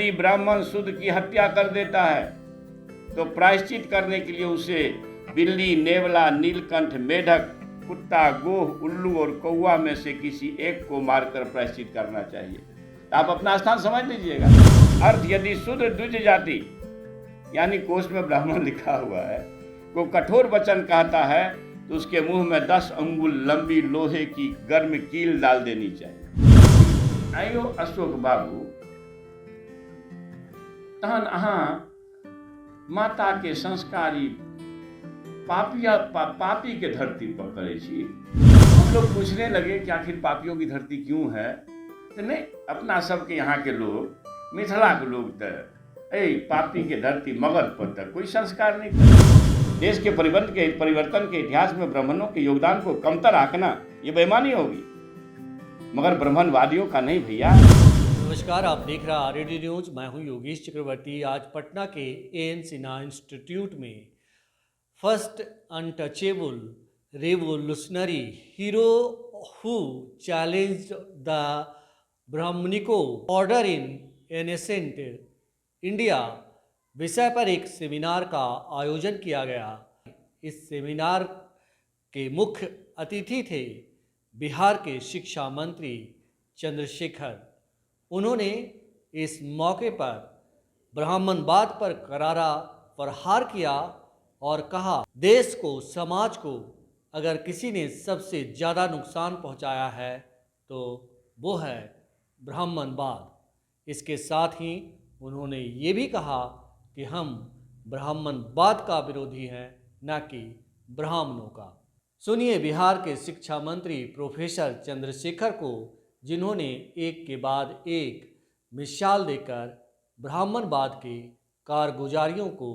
यदि ब्राह्मण शूद्र की हत्या कर देता है तो प्रायश्चित करने के लिए उसे बिल्ली, नेवला, नीलकंठ, मेढक, कुत्ता, गोह, उल्लू और कौवा में से किसी एक को मारकर प्रायश्चित करना चाहिए। आप अपना स्थान समझ लीजिएगा। अर्थ, यदि शूद्र द्विज जाति यानी कोश में ब्राह्मण लिखा हुआ है को कठोर वचन कहता है तो उसके मुंह में 10 अंगुल लंबी लोहे की गर्म कील डाल देनी चाहिए। आयो अशोक बाबू, तहन अहाँ माता के संस्कारी पापी के धरती पर करे छी। हम लोग पूछने लगे कि आखिर पापियों की धरती क्यों है, तो नहीं, अपना सबके यहाँ के लोग, मिथिला के लोग पापी के धरती मगध पर तक कोई संस्कार नहीं करते। देश के परिवर्तन के इतिहास में ब्राह्मणों के योगदान को कमतर आंकना ये बेईमानी होगी, मगर ब्राह्मणवादियों का नहीं भैया। नमस्कार, आप देख रहे हैं आरडी न्यूज। मैं हूं योगेश चक्रवर्ती। आज पटना के एएन सिन्हा इंस्टीट्यूट में first untouchable revolutionary hero who challenged the Brahminical order in ancient India विषय पर एक सेमिनार का आयोजन किया गया। इस सेमिनार के मुख्य अतिथि थे बिहार के शिक्षा मंत्री चंद्रशेखर। उन्होंने इस मौके पर ब्राह्मणवाद पर करारा प्रहार किया और कहा, देश को, समाज को अगर किसी ने सबसे ज़्यादा नुकसान पहुंचाया है तो वो है ब्राह्मणवाद। इसके साथ ही उन्होंने ये भी कहा कि हम ब्राह्मणवाद का विरोधी हैं, न कि ब्राह्मणों का। सुनिए बिहार के शिक्षा मंत्री प्रोफेसर चंद्रशेखर को, जिन्होंने एक के बाद एक मिसाल देकर ब्राह्मणवाद की कारगुजारियों को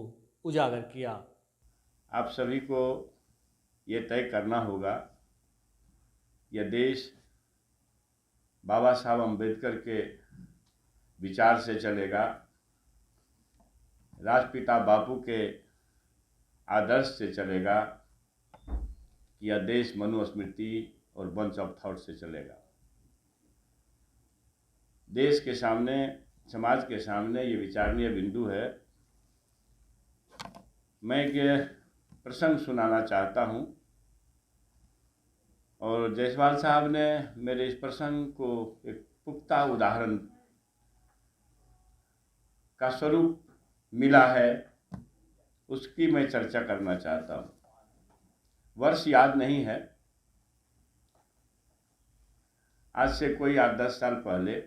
उजागर किया। आप सभी को ये तय करना होगा, यह देश बाबा साहब अम्बेडकर के विचार से चलेगा, राष्ट्रपिता बापू के आदर्श से चलेगा, कि यह देश मनुस्मृति और बंच ऑफ थॉट से चलेगा। देश के सामने, समाज के सामने ये विचारणीय बिंदु है। मैं एक प्रसंग सुनाना चाहता हूँ और जायसवाल साहब ने मेरे इस प्रसंग को एक पुख्ता उदाहरण का स्वरूप मिला है, उसकी मैं चर्चा करना चाहता हूँ। वर्ष याद नहीं है, आज से कोई 8-10 साल पहले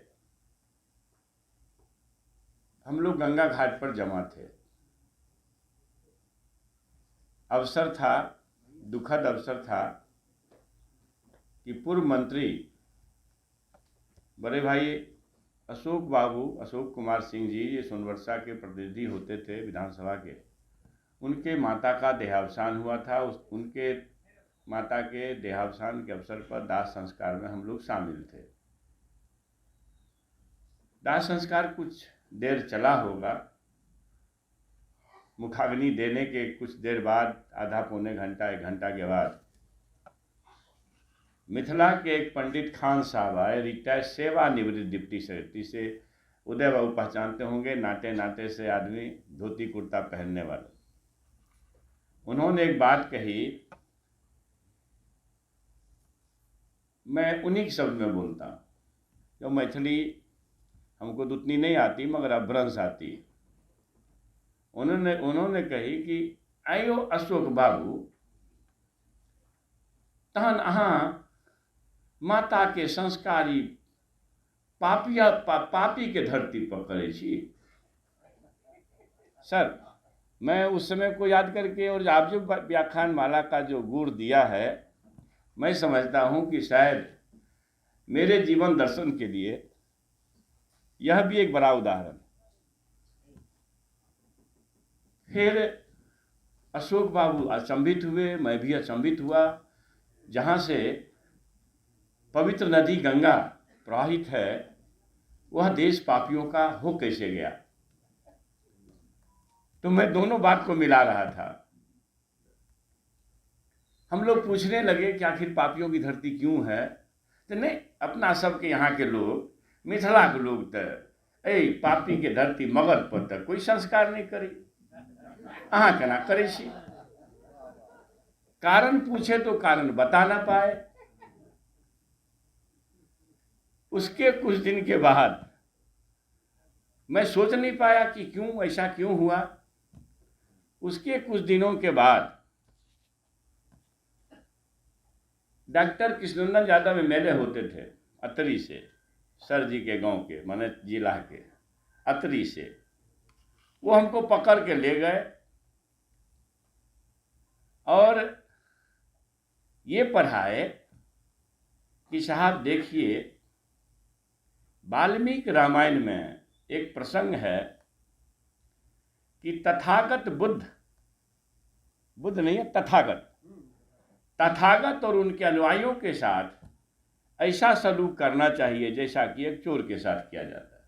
हम लोग गंगा घाट पर जमा थे। अवसर था, दुखद अवसर था कि पूर्व मंत्री बड़े भाई अशोक कुमार सिंह जी, ये सोनवर्षा के प्रतिनिधि होते थे विधानसभा के, उनके माता का देहावसान हुआ था। उनके माता के देहावसान के अवसर पर दाह संस्कार में हम लोग शामिल थे। दाह संस्कार कुछ देर चला होगा। मुखाग्नि देने के कुछ देर बाद, आधा पौने घंटा, 1 घंटा के बाद, मिथिला के एक पंडित खान साहब आए, रिटायर्ड सेवानिवृत्त डिप्टी सेक्रेटरी से। उदय बाबू पहचानते होंगे, नाते नाते से आदमी, धोती कुर्ता पहनने वाले। उन्होंने एक बात कही, मैं उन्हीं शब्द में बोलता हूँ, जो मैथिली हमको तो उतनी नहीं आती मगर अपभ्रंश आती। उन्होंने कही कि आयो अशोक बाबू, तहन अहाँ माता के संस्कारी पापी के धरती पर करे छी। सर, मैं उस समय को याद करके, और आप जो व्याख्यान माला का जो गुण दिया है, मैं समझता हूँ कि शायद मेरे जीवन दर्शन के लिए यह भी एक बड़ा उदाहरण। फिर अशोक बाबू अचंभित हुए, मैं भी अचंभित हुआ। जहाँ से पवित्र नदी गंगा प्रवाहित है, वह देश पापियों का हो कैसे गया? तो मैं दोनों बात को मिला रहा था। हम लोग पूछने लगे कि आखिर पापियों की धरती क्यों है, तो नहीं, अपना सबके यहाँ के लोग, मिथिला के लोग ए पापी के धरती मगध पर तक कोई संस्कार नहीं करी, अहाँ केना करे छी। कारण पूछे तो कारण बता ना पाए। उसके कुछ दिन के बाद मैं सोच नहीं पाया कि क्यों ऐसा क्यों हुआ। उसके कुछ दिनों के बाद डॉक्टर कृष्णनंदन यादव एमएलए होते थे अतरी से, सर जी के गांव के, माने जिला के अतरी से। वो हमको पकड़ के ले गए और ये पढ़ाए कि साहब देखिए, वाल्मीकि रामायण में एक प्रसंग है कि तथागत बुद्ध नहीं है, तथागत और उनके अनुयायियों के साथ ऐसा सलूक करना चाहिए जैसा कि एक चोर के साथ किया जाता है।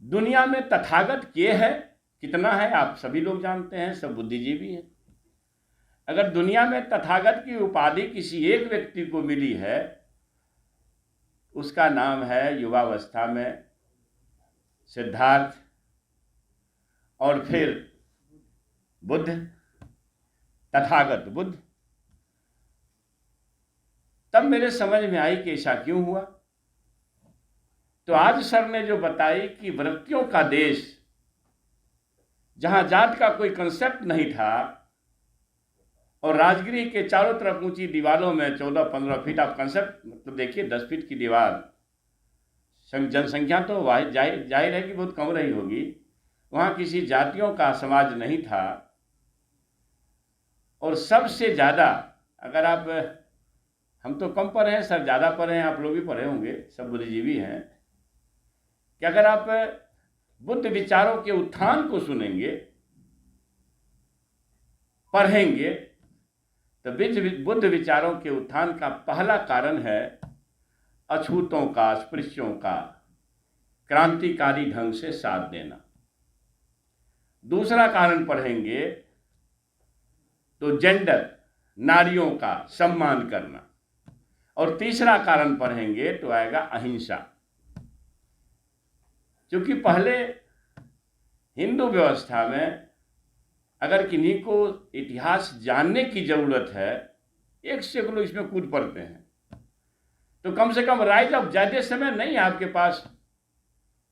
दुनिया में तथागत के है कितना है आप सभी लोग जानते हैं, सब बुद्धिजीवी हैं। अगर दुनिया में तथागत की उपाधि किसी एक व्यक्ति को मिली है, उसका नाम है युवावस्था में सिद्धार्थ और फिर बुद्ध, तथागत बुद्ध। तब मेरे समझ में आई कि ऐसा क्यों हुआ। तो आज सर ने जो बताई कि वृत्तियों का देश, जहां जात का कोई कंसेप्ट नहीं था और राजगीर के चारों तरफ ऊंची दीवारों में 14-15 फीट, आप कंसेप्ट मतलब देखिए 10 फीट की दीवार, जनसंख्या तो जाहिर है कि बहुत कम रही होगी। वहाँ किसी जातियों का समाज नहीं था। और सबसे ज़्यादा, अगर आप, हम तो कम पढ़े हैं, सर ज़्यादा पढ़े हैं, आप लोग भी पढ़े होंगे, सब बुद्धिजीवी हैं, कि अगर आप बुद्ध विचारों के उत्थान को सुनेंगे, पढ़ेंगे, तो बुद्ध विचारों के उत्थान का पहला कारण है अछूतों का, अस्पृश्यों का क्रांतिकारी ढंग से साथ देना। दूसरा कारण पढ़ेंगे तो जेंडर, नारियों का सम्मान करना। और तीसरा कारण पढ़ेंगे तो आएगा अहिंसा। क्योंकि पहले हिंदू व्यवस्था में अगर किन्हीं को इतिहास जानने की जरूरत है, एक सैकड़ों इसमें कूद पड़ते हैं, तो कम से कम राइज ऑफ, ज्यादा समय नहीं है आपके पास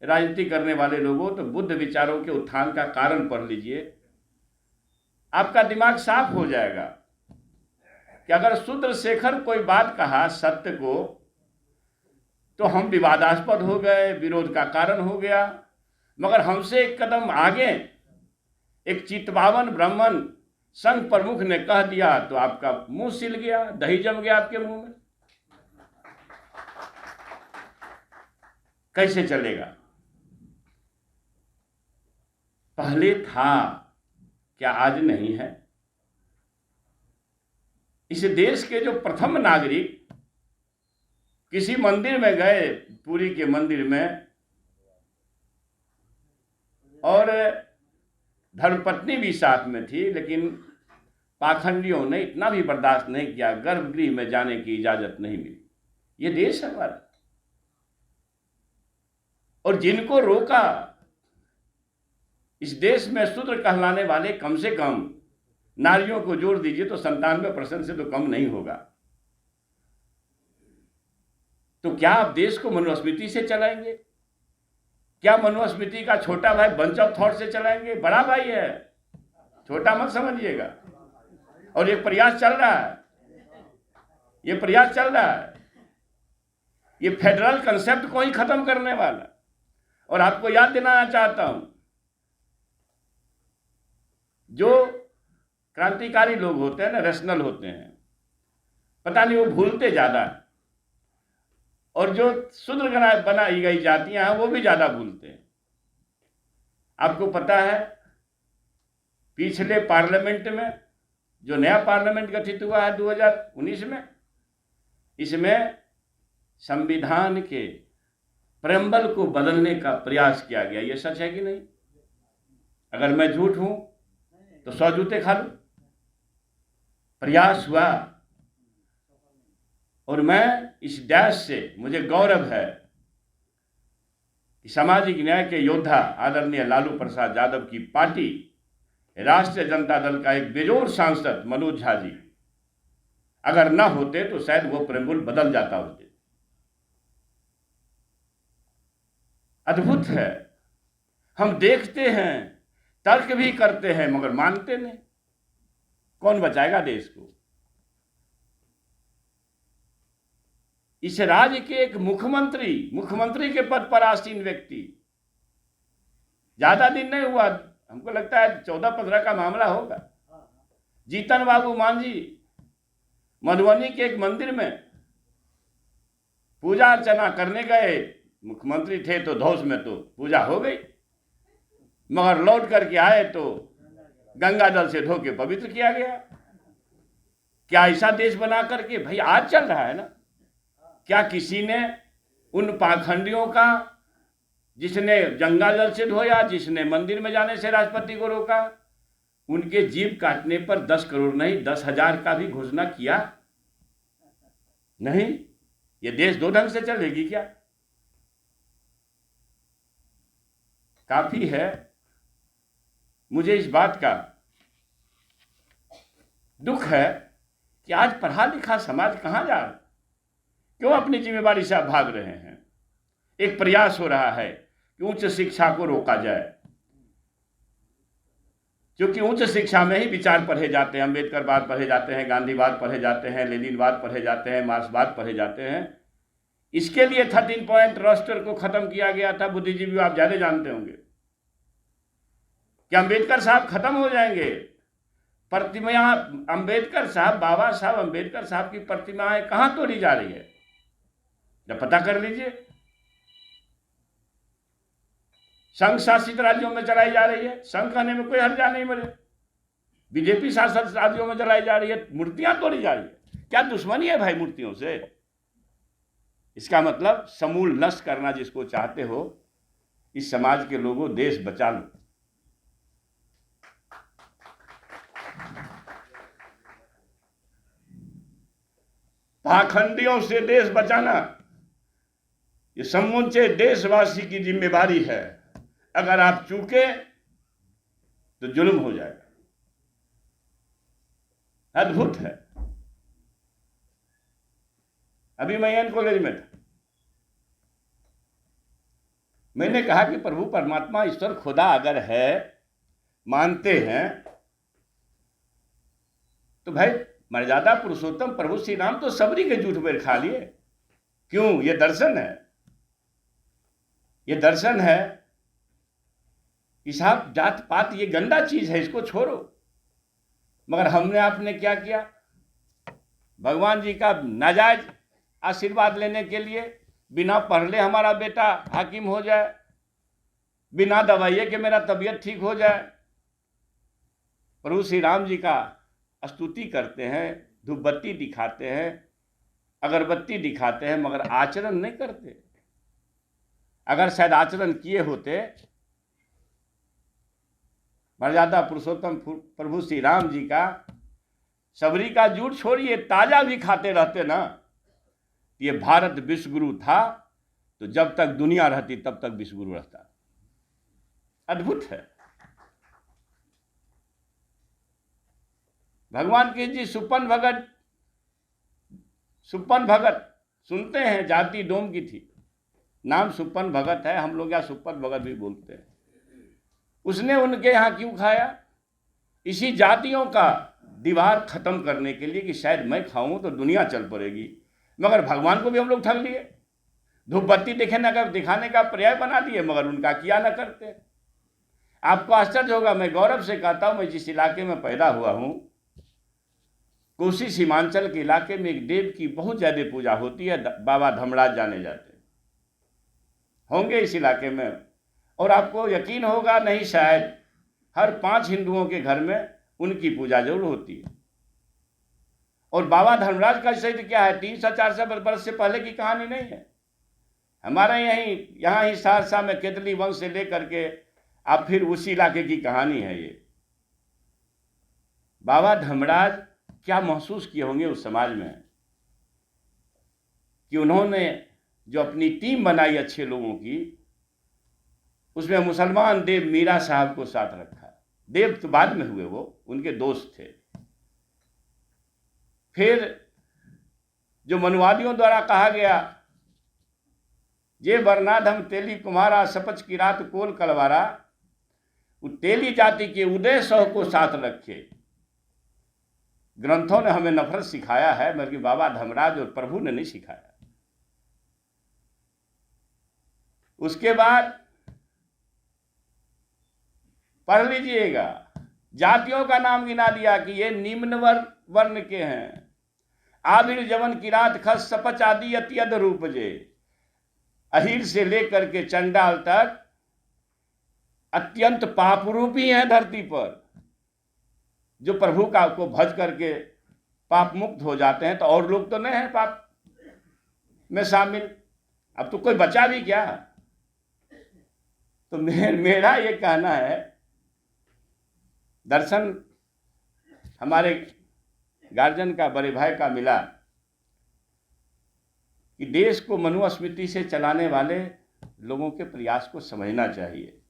राजनीति करने वाले लोगों, तो बुद्ध विचारों के उत्थान का कारण पढ़ लीजिए, आपका दिमाग साफ हो जाएगा कि अगर शूद्र शेखर कोई बात कहा सत्य को, तो हम विवादास्पद हो गए, विरोध का कारण हो गया। मगर हमसे एक कदम आगे एक चितपावन ब्राह्मण संघ प्रमुख ने कह दिया तो आपका मुंह सिल गया, दही जम गया आपके मुंह में। कैसे चलेगा? पहले था, क्या आज नहीं है? इस देश के जो प्रथम नागरिक किसी मंदिर में गए, पुरी के मंदिर में, और धर्मपत्नी भी साथ में थी, लेकिन पाखंडियों ने इतना भी बर्दाश्त नहीं किया, गर्भगृह में जाने की इजाजत नहीं मिली। ये देश है हमारा। और जिनको रोका, इस देश में शूद्र कहलाने वाले कम से कम नारियों को जोड़ दीजिए तो 97% से तो कम नहीं होगा। तो क्या आप देश को मनुस्मृति से चलाएंगे? क्या मनुस्मृति का छोटा भाई बंच ऑफ थॉट से चलाएंगे? बड़ा भाई है, छोटा मत समझिएगा। और ये प्रयास चल रहा है, ये प्रयास चल रहा है, ये फेडरल कंसेप्ट को ही खत्म करने वाला। और आपको याद दिलाना चाहता हूं, जो क्रांतिकारी लोग होते हैं ना, रैशनल होते हैं, पता नहीं वो भूलते ज्यादा है, और जो शूद्र बनाई गई जातियां हैं वो भी ज्यादा भूलते हैं। आपको पता है पिछले पार्लियामेंट में, जो नया पार्लियामेंट गठित हुआ है 2019 में, इसमें संविधान के प्रेम्बल को बदलने का प्रयास किया गया। ये सच है कि नहीं? अगर मैं झूठ हूं तो 100 जूते खा लूं। प्रयास हुआ, और मैं इस देश से, मुझे गौरव है सामाजिक न्याय के योद्धा आदरणीय लालू प्रसाद यादव की पार्टी राष्ट्रीय जनता दल का एक बेजोड़ सांसद मनोज झा जी अगर न होते तो शायद वो प्रेम्बुल बदल जाता उस दिन। अद्भुत है, हम देखते हैं, तर्क भी करते हैं, मगर मानते नहीं। कौन बचाएगा देश को? इस राज्य के एक मुख्यमंत्री के पद पर आसीन व्यक्ति, ज्यादा दिन नहीं हुआ, हमको लगता है 14-15 का मामला होगा। जीतन बाबू मांझी मधुबनी के एक मंदिर में पूजा अर्चना करने गए, मुख्यमंत्री थे तो धौस में तो पूजा हो गई, मगर लौट करके आए तो गंगा जल से धो के पवित्र किया गया। क्या ऐसा देश बना करके भाई आज चल रहा है ना? क्या किसी ने उन पाखंडियों का, जिसने गंगा जल से धोया, जिसने मंदिर में जाने से राष्ट्रपति को रोका, उनके जीभ काटने पर 10 करोड़ नहीं 10,000 का भी घोषणा किया? नहीं, ये देश दो ढंग से चलेगी क्या? काफी है। मुझे इस बात का दुख है कि आज पढ़ा लिखा समाज कहां जा रहा है, क्यों अपनी जिम्मेदारी से आप भाग रहे हैं। एक प्रयास हो रहा है कि उच्च शिक्षा को रोका जाए, क्योंकि उच्च शिक्षा में ही विचार पढ़े जाते हैं, अम्बेडकरवाद पढ़े जाते हैं, गांधीवाद पढ़े जाते हैं, लेनिनवाद पढ़े जाते हैं, मार्क्सवाद पढ़े जाते हैं। इसके लिए 13 पॉइंट रोस्टर को खत्म किया गया था। बुद्धिजीवी आप ज्यादा जानते होंगे कि अम्बेडकर साहब खत्म हो जाएंगे। प्रतिमा अम्बेडकर साहब, बाबा साहब अम्बेडकर साहब की प्रतिमाएं कहां तोड़ी जा रही है, जब पता कर लीजिए। संघ शासित राज्यों में चलाई जा रही है, संघ कहने में कोई हर्जा नहीं मुझे। बीजेपी शासित राज्यों में चलाई जा रही है, मूर्तियां तोड़ी जा रही है। क्या दुश्मनी है भाई मूर्तियों से? इसका मतलब समूल नष्ट करना जिसको चाहते हो, इस समाज के लोगों, देश बचा लो। पाखंडियों से देश बचाना ये समूचे देशवासी की जिम्मेदारी है। अगर आप चूके तो जुल्म हो जाएगा। अद्भुत है। अभी मैं एन कॉलेज में था, मैंने कहा कि प्रभु परमात्मा ईश्वर खुदा अगर है, मानते हैं, तो भाई मर्यादा पुरुषोत्तम प्रभु श्री राम तो सबरी के जूठ पर खा लिए। क्यों? ये दर्शन है, ये दर्शन है कि साहब जात पात ये गंदा चीज है, इसको छोड़ो। मगर हमने आपने क्या किया? भगवान जी का नाजायज आशीर्वाद लेने के लिए बिना पढ़ले हमारा बेटा हाकिम हो जाए, बिना दवाइए के मेरा तबीयत ठीक हो जाए। प्रभु श्री राम जी का स्तुति करते हैं, धूपबत्ती दिखाते हैं, अगरबत्ती दिखाते हैं, मगर आचरण नहीं करते। अगर शायद आचरण किए होते, मर्यादा पुरुषोत्तम प्रभु श्री राम जी का सबरी का जूठ छोड़िए, ताजा भी खाते रहते ना, ये भारत विश्वगुरु था, तो जब तक दुनिया रहती तब तक विश्वगुरु रहता। अद्भुत है। भगवान की जी सुपन भगत सुनते हैं, जाति डोम की थी, नाम सुपन भगत है, हम लोग यहाँ सुपन भगत भी बोलते हैं। उसने उनके यहाँ क्यों खाया? इसी जातियों का दीवार खत्म करने के लिए कि शायद मैं खाऊं तो दुनिया चल पड़ेगी। मगर भगवान को भी हम लोग ठग लिए, धूपबत्ती दिखाने का पर्याय बना दिए, मगर उनका किया न करते। आपको आश्चर्य होगा, मैं गौरव से कहता हूं, मैं जिस इलाके में पैदा हुआ हूं, कोसी सीमांचल के इलाके में एक देव की बहुत ज्यादा पूजा होती है, बाबा धमराज जाने जाते होंगे इस इलाके में। और आपको यकीन होगा नहीं, शायद हर 5 हिंदुओं के घर में उनकी पूजा जरूर होती है। और बाबा धर्मराज का चरित्र क्या है? 300-400 वर्ष से पहले की कहानी नहीं है। हमारे यहाँ ही सहरसा में केतली वंश से लेकर के आप फिर उसी इलाके की कहानी है ये। बाबा धर्मराज क्या महसूस किए होंगे उस समाज में कि उन्होंने जो अपनी टीम बनाई अच्छे लोगों की, उसमें मुसलमान देव मीरा साहब को साथ रखा। देव तो बाद में हुए, वो उनके दोस्त थे। फिर जो मनुवादियों द्वारा कहा गया, जे बरनाद हम तेली कुम्हारा सपच की रात कोल कलवारा, वो तेली जाति के उदय सौ को साथ रखे। ग्रंथों ने हमें नफरत सिखाया है, मगर बाबा धर्मराज और प्रभु ने नहीं सिखाया। उसके बाद पढ़ लीजिएगा, जातियों का नाम गिना दिया कि ये निम्न वर्ण के हैं। आबिर जवन की रात खस सपच आदि अत्यद रूप जे, अहिर से लेकर के चंडाल तक अत्यंत पापरूपी हैं धरती पर। जो प्रभु का को भज करके पाप मुक्त हो जाते हैं, तो और लोग तो नहीं है पाप में शामिल। अब तो कोई बचा भी क्या। तो मेरा ये कहना है, दर्शन हमारे गार्जियन का, बड़े भाई का मिला कि देश को मनुस्मृति से चलाने वाले लोगों के प्रयास को समझना चाहिए।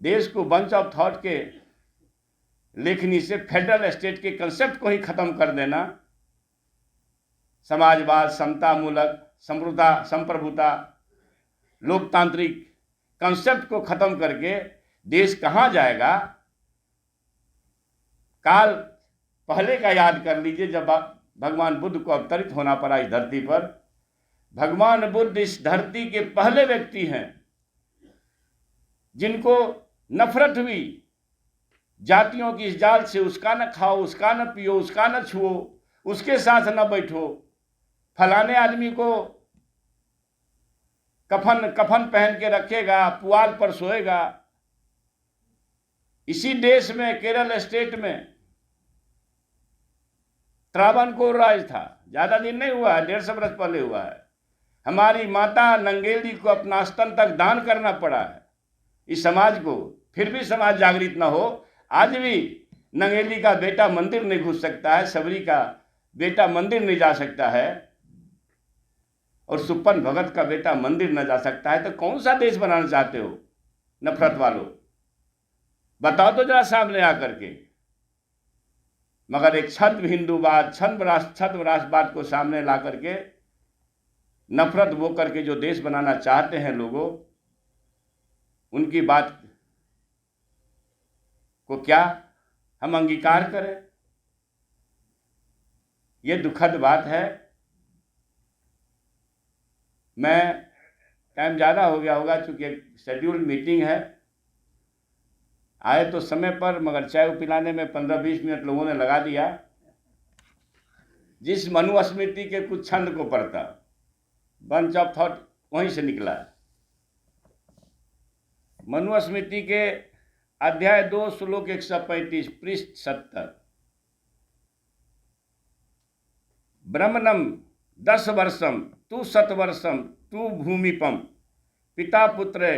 देश को बंच ऑफ थॉट के लेखनी से फेडरल स्टेट के कंसेप्ट को ही खत्म कर देना, समाजवाद, समता मूलक, संप्रभुता, लोकतांत्रिक कंसेप्ट को खत्म करके देश कहां जाएगा। काल पहले का याद कर लीजिए, जब भगवान बुद्ध को अवतरित होना पड़ा इस धरती पर। भगवान बुद्ध इस धरती के पहले व्यक्ति हैं जिनको नफरत हुई जातियों की इस जाल से। उसका न खाओ, उसका न पियो, उसका न छुओ, उसके साथ न बैठो, फलाने आदमी को कफन पहन के रखेगा, पुआल पर सोएगा। इसी देश में, केरल स्टेट में त्रावणकोर राज था। ज्यादा दिन नहीं हुआ है, 150 वर्ष पहले हुआ है। हमारी माता नंगेली को अपना स्तन तक दान करना पड़ा है इस समाज को। फिर भी समाज जागृत ना हो। आज भी नंगेली का बेटा मंदिर नहीं घुस सकता है, सबरी का बेटा मंदिर नहीं जा सकता है, और सुप्पन भगत का बेटा मंदिर न जा सकता है। तो कौन सा देश बनाना चाहते हो नफरत वालों? बताओ तो जरा सामने आकर के। मगर एक छद्म हिंदूवाद, छद्म राष्ट्रवाद को सामने ला करके नफरत वो करके जो देश बनाना चाहते हैं लोगों, उनकी बात को क्या हम अंगीकार करें? ये दुखद बात है। मैं, टाइम ज़्यादा हो गया होगा चूंकि शेड्यूल मीटिंग है, आए तो समय पर, मगर चाय पिलाने में 15-20 मिनट लोगों ने लगा दिया। जिस मनुस्मृति के कुछ छंद को पढ़ता, बंच ऑफ थॉट वहीं से निकला। मनुस्मृति के अध्याय 2 श्लोक 135 पृष्ठ 70। ब्रह्मणम 10 वर्षम तू 7 वर्षम तू भूमिपम पिता पुत्र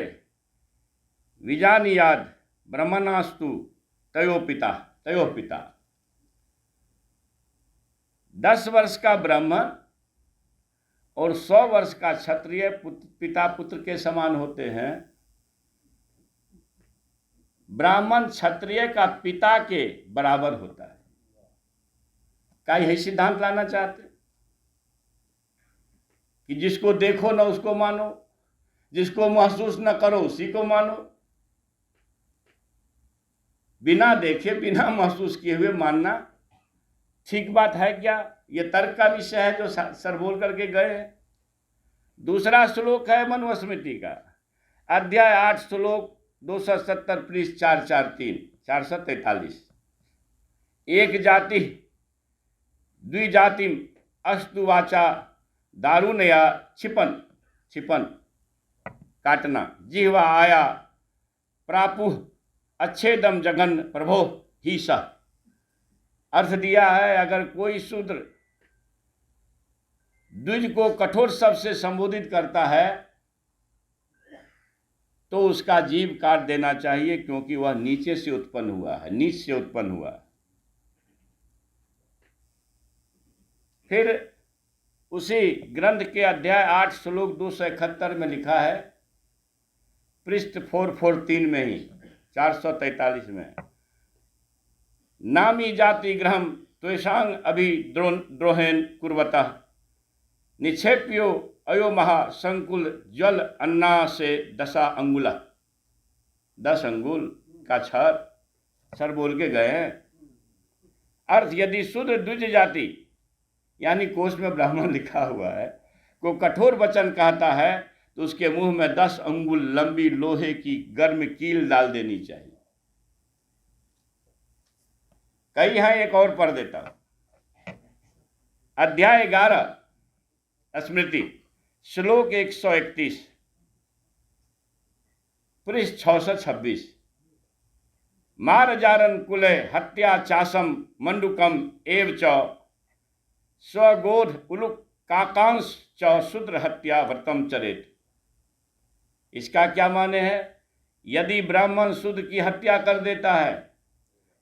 विजानियाद ब्रह्मणास्तु तयो पिता। 10 वर्ष का ब्राह्मण और 100 वर्ष का क्षत्रिय पिता पुत्र के समान होते हैं। ब्राह्मण क्षत्रिय का पिता के बराबर होता है। क्या यही सिद्धांत लाना चाहते कि जिसको देखो ना उसको मानो, जिसको महसूस न करो उसी को मानो? बिना देखे, बिना महसूस किए हुए मानना ठीक बात है क्या? ये तर्क का विषय है जो सर बोल करके गए हैं। दूसरा श्लोक है मनुस्मृति का, अध्याय 8 श्लोक 270 पृष्ठ 443। एक जाति द्विजातिम अस्तु वाचा दारुणया छिपन काटना जिह्वा आया प्रापुह अच्छेदम जघन प्रभो ही सह। अर्थ दिया है, अगर कोई शूद्र द्विज को कठोर शब्द से संबोधित करता है तो उसका जीव काट देना चाहिए, क्योंकि वह नीचे से उत्पन्न हुआ है, नीच से उत्पन्न हुआ है। फिर उसी ग्रंथ के अध्याय 8 श्लोक 271 में लिखा है, पृष्ठ 443 में ही 443 में, नामी जाति ग्रहम त्वेषांग अभिद्रोहेन कुर्वतः निक्षेप्यो अयो महा संकुल ज्वल अन्ना से 10 अंगुला। 10 अंगुल का छर बोल के गए हैं। अर्थ, यदि शूद्र द्विज जाति यानी कोश में ब्राह्मण लिखा हुआ है को कठोर वचन कहता है तो उसके मुंह में 10 अंगुल लंबी लोहे की गर्म कील डाल देनी चाहिए। कई है, एक और पढ़ देता हूं। अध्याय 11 स्मृति, श्लोक 131, पृष्ठ 626। मारजारन कुले हत्या चासम मंडुकम एव च स्वगोध उलुक काकांश च शूद्र हत्या व्रतम चरेत। इसका क्या माने है? यदि ब्राह्मण शूद्र की हत्या कर देता है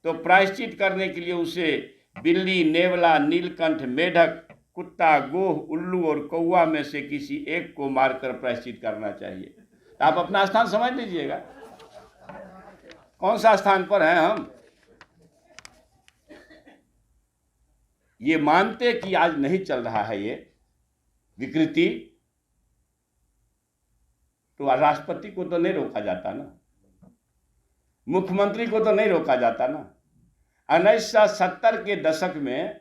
तो प्रायश्चित करने के लिए उसे बिल्ली, नेवला, नीलकंठ, मेढक, कुत्ता, गोह, उल्लू और कौवा में से किसी एक को मारकर प्रायश्चित करना चाहिए। तो आप अपना स्थान समझ लीजिएगा, कौन सा स्थान पर हैं हम। ये मानते कि आज नहीं चल रहा है ये विकृति, तो राष्ट्रपति को तो नहीं रोका जाता ना, मुख्यमंत्री को तो नहीं रोका जाता ना। 1970 के दशक में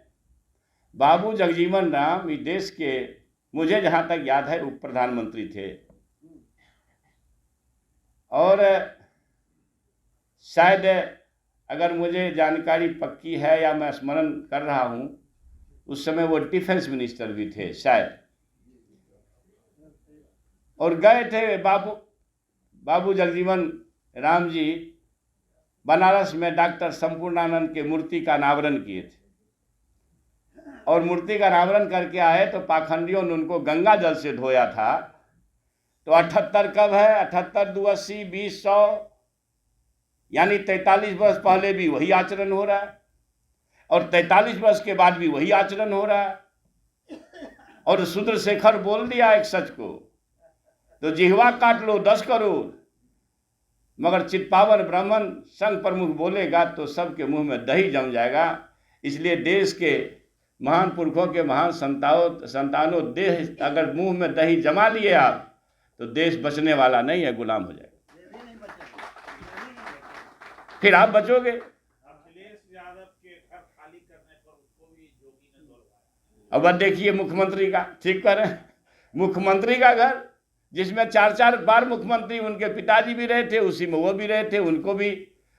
बाबू जगजीवन राम इस देश के, मुझे जहां तक याद है, उप प्रधानमंत्री थे और शायद, अगर मुझे जानकारी पक्की है या मैं स्मरण कर रहा हूं, उस समय वो डिफेंस मिनिस्टर भी थे शायद। और गए थे बाबू जगजीवन राम जी बनारस में डॉक्टर संपूर्णानंद के मूर्ति का अनावरण किए थे, और मूर्ति का अनावरण करके आए तो पाखंडियों ने उनको गंगा जल से धोया था। तो 78 कब है? 78, 2, 80, 20, 100, यानी 43 वर्ष पहले भी वही आचरण हो रहा है और 43 वर्ष के बाद भी वही आचरण हो रहा है। और शूद्रशेखर बोल दिया एक सच को तो जिह्वा काट लो 10 करोड़, मगर चित्पावन ब्राह्मण संघ प्रमुख बोलेगा तो सबके मुंह में दही जम जाएगा। इसलिए देश के महान पुरखों के महान संतानों, देश अगर मुंह में दही जमा लिए आप तो देश बचने वाला नहीं है, गुलाम हो जाएगा। फिर आप बचोगे। अब देखिए मुख्यमंत्री का, ठीक करें, मुख्यमंत्री का घर जिसमें 4-4 बार मुख्यमंत्री, उनके पिताजी भी रहे थे, उसी में वो भी रहे थे, उनको भी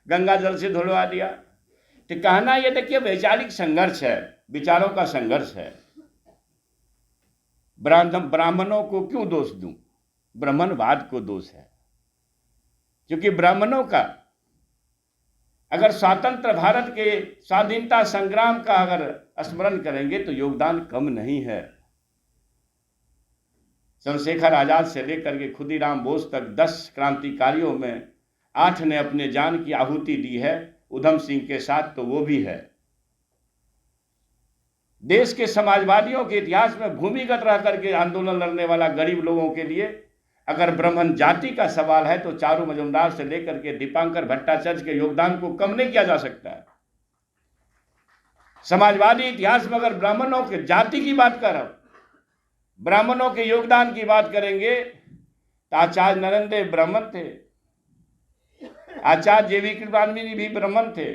गंगा जल से धुलवा दिया। तो कहना ये देखिए वैचारिक संघर्ष है, विचारों का संघर्ष है। ब्राह्मणों को क्यों दोष दूं? ब्राह्मणवाद को दोष है, क्योंकि ब्राह्मणों का अगर स्वतंत्र भारत के स्वाधीनता संग्राम का अगर स्मरण करेंगे तो योगदान कम नहीं है। चंद्रशेखर आजाद से लेकर के खुदीराम बोस तक 10 क्रांतिकारियों में 8 ने अपने जान की आहुति दी है। उधम सिंह के साथ तो वो भी है। देश के समाजवादियों के इतिहास में भूमिगत रह करके आंदोलन लड़ने वाला गरीब लोगों के लिए अगर ब्राह्मण जाति का सवाल है तो चारू मजुमदार से लेकर के दीपांकर भट्टाचार्य के योगदान को कम नहीं किया जा सकता है। समाजवादी इतिहास में अगर ब्राह्मणों के जाति की बात कर, ब्राह्मणों के योगदान की बात करेंगे तो आचार्य नरेंद्र देव ब्राह्मण थे, आचार्य जेवी कृपानंद भी ब्राह्मण थे,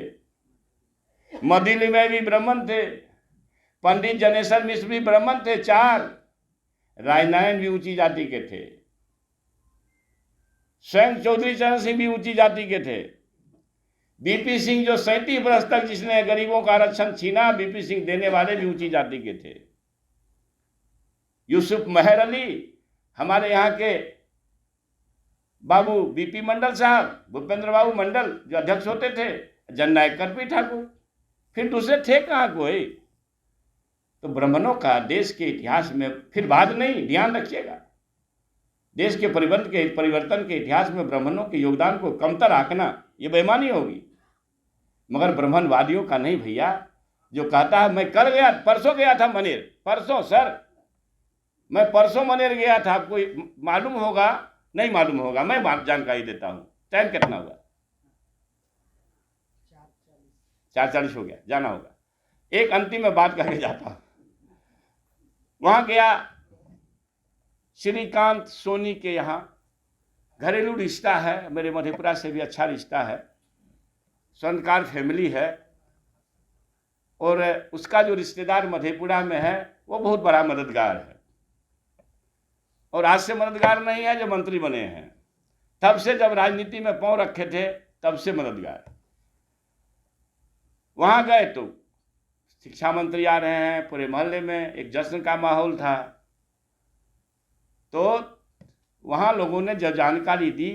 मदिली में भी ब्राह्मण थे, पंडित जनेश्वर मिश्र भी ब्राह्मण थे 4, राजनारायण भी ऊंची जाति के थे, स्वयं चौधरी चरण सिंह भी ऊंची जाति के थे, बीपी सिंह जो 37 वर्ष तक जिसने गरीबों का आरक्षण छीना, बीपी सिंह देने वाले भी ऊंची जाति के थे। यूसुफ मेहर अली, हमारे यहाँ के बाबू बीपी मंडल साहब, भूपेंद्र बाबू मंडल जो अध्यक्ष होते थे, जननायक करपी ठाकुर, फिर दूसरे थे कहाँ कोई। तो ब्राह्मणों का देश के इतिहास में फिर बाद नहीं, ध्यान रखिएगा, देश के परिवर्तन के इतिहास में ब्राह्मणों के योगदान को कमतर आंकना ये बेईमानी होगी। मगर ब्राह्मणवादियों का नहीं भैया, जो कहता है मैं कल गया, परसों गया था मनेर, परसों सर मैं परसों मनेर गया था, आपको मालूम होगा नहीं मालूम होगा, मैं जानकारी देता हूं। टाइम कितना हुआ? 4:40 हो गया, जाना होगा। एक अंतिम में बात करके जाता हूं। वहां गया, श्रीकांत सोनी के यहाँ घरेलू रिश्ता है, मेरे मधेपुरा से भी अच्छा रिश्ता है, स्वर्णकार फैमिली है, और उसका जो रिश्तेदार मधेपुरा में है वो बहुत बड़ा मददगार है, और आज से मददगार नहीं है जो मंत्री बने हैं, तब से जब राजनीति में पांव रखे थे तब से मददगार। वहां गए तो शिक्षा मंत्री आ रहे हैं, पूरे मोहल्ले में एक जश्न का माहौल था। तो वहां लोगों ने जब जानकारी दी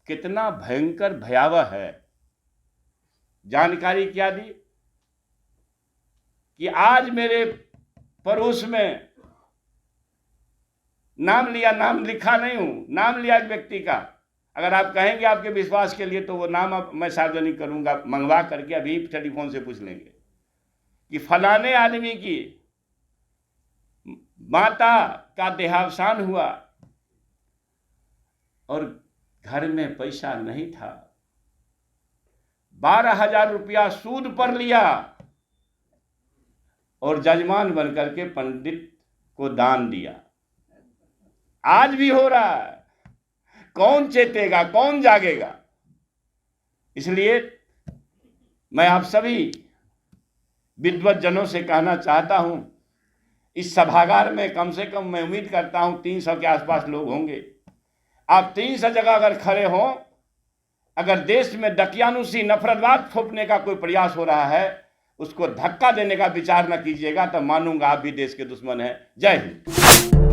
कितना भयंकर भयावह है, जानकारी क्या दी कि आज मेरे पड़ोस में नाम लिया, नाम लिखा नहीं हूं, नाम लिया एक व्यक्ति का। अगर आप कहेंगे आपके विश्वास के लिए तो वो नाम अब मैं सार्वजनिक करूंगा, मंगवा करके अभी टेलीफोन से पूछ लेंगे कि फलाने आदमी की माता का देहावसान हुआ और घर में पैसा नहीं था, 12,000 रुपया सूद पर लिया और जजमान बनकर के पंडित को दान दिया। आज भी हो रहा है, कौन चेतेगा, कौन जागेगा? इसलिए मैं आप सभी विद्वत जनों से कहना चाहता हूं, इस सभागार में कम से कम मैं उम्मीद करता हूं 300 के आसपास लोग होंगे। आप 300 जगह अगर खड़े हों, अगर देश में दकियानुसी नफरतवाद थोपने का कोई प्रयास हो रहा है, उसको धक्का देने का विचार न कीजिएगा, तो मानूंगा आप भी देश के दुश्मन हैं। जय हिंद।